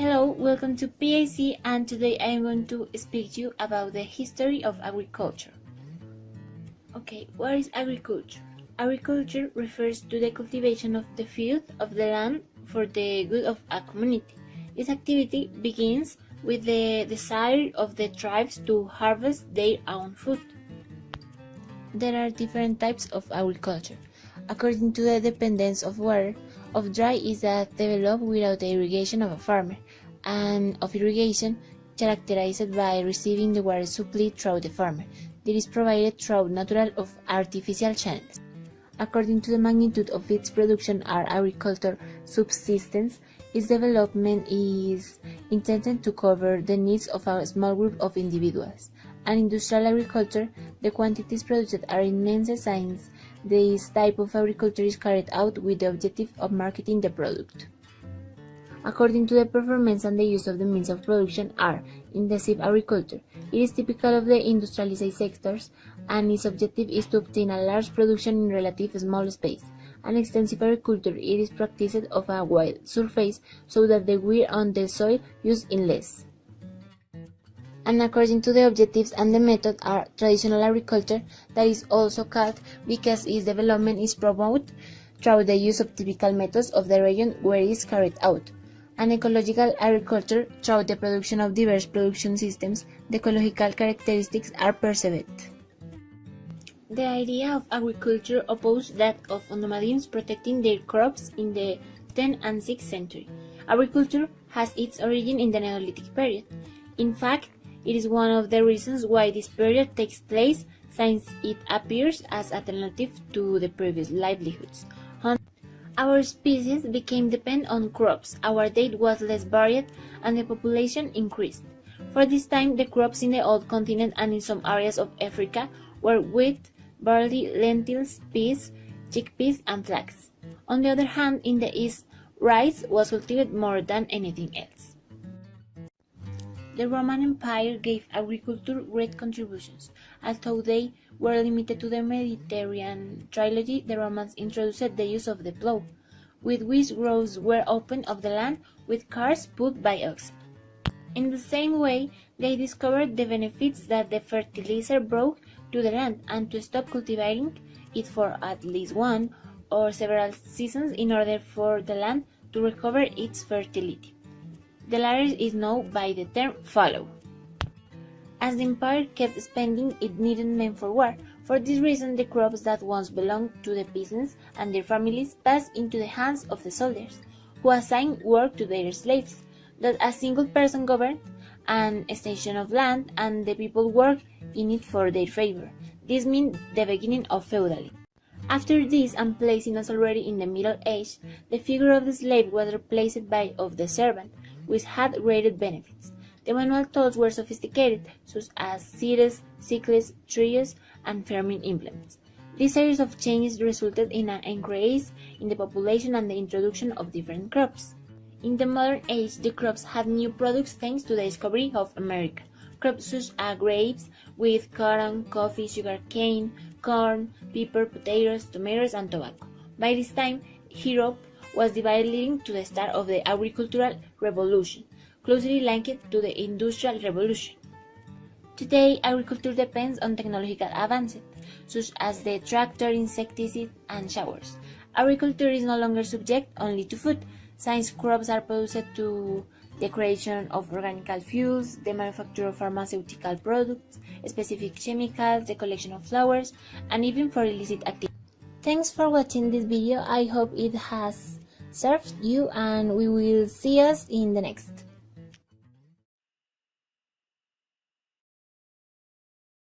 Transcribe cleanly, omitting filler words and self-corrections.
Hello, welcome to P.A.C. and today I am going to speak to you about the history of agriculture. Okay, what is agriculture? Agriculture refers to the cultivation of the field of the land for the good of a community. This activity begins with the desire of the tribes to harvest their own food. There are different types of agriculture. According to the dependence of water, of dry is that developed without the irrigation of a farmer, and of irrigation characterized by receiving the water supply through the farmer. That is provided through natural or artificial channels. According to the magnitude of its production or agricultural subsistence, its development is intended to cover the needs of a small group of individuals. And industrial agriculture, the quantities produced are immense since this type of agriculture is carried out with the objective of marketing the product. According to the performance and the use of the means of production are intensive agriculture. It is typical of the industrialized sectors, and its objective is to obtain a large production in relatively small space. An extensive agriculture, it is practiced of a wide surface so that the wear on the soil used in less. And according to the objectives and the method are traditional agriculture, that is also called because its development is promoted through the use of typical methods of the region where it is carried out. And ecological agriculture, through the production of diverse production systems, the ecological characteristics are perceived. The idea of agriculture opposed that of nomadism protecting their crops in the 10th and 6th century. Agriculture has its origin in the Neolithic period. In fact, it is one of the reasons why this period takes place, since it appears as alternative to the previous livelihoods. Our species became dependent on crops, our diet was less varied, and the population increased. For this time, the crops in the old continent and in some areas of Africa were wheat, barley, lentils, peas, chickpeas, and flax. On the other hand, in the east, rice was cultivated more than anything else. The Roman Empire gave agriculture great contributions. Although they were limited to the Mediterranean trilogy, the Romans introduced the use of the plough, with which roads were opened of the land with cars pulled by oxen. In the same way, they discovered the benefits that the fertilizer brought to the land, and to stop cultivating it for at least one or several seasons in order for the land to recover its fertility. The latter is known by the term fallow. As the empire kept spending, it needed men for war. For this reason, the crops that once belonged to the peasants and their families passed into the hands of the soldiers, who assigned work to their slaves, that a single person governed an extension of land, and the people worked in it for their favor. This meant the beginning of feudalism. After this, and placing us already in the Middle Age, the figure of the slave was replaced by of the servant, which had greater benefits. The manual tools were sophisticated, such as seeds, sickles, trees, and farming implements. This series of changes resulted in an increase in the population and the introduction of different crops. In the modern age, the crops had new products thanks to the discovery of America. Crops such as grapes, wheat, cotton, coffee, sugarcane, corn, pepper, potatoes, tomatoes, and tobacco. By this time, Europe was divided, leading to the start of the agricultural revolution, closely linked to the industrial revolution. Today, agriculture depends on technological advances, such as the tractor, insecticides, and showers. Agriculture is no longer subject only to food, since crops are produced to the creation of organic fuels, the manufacture of pharmaceutical products, specific chemicals, the collection of flowers, and even for illicit activities. Thanks for watching this video. I hope it has served you, and we will see us in the next.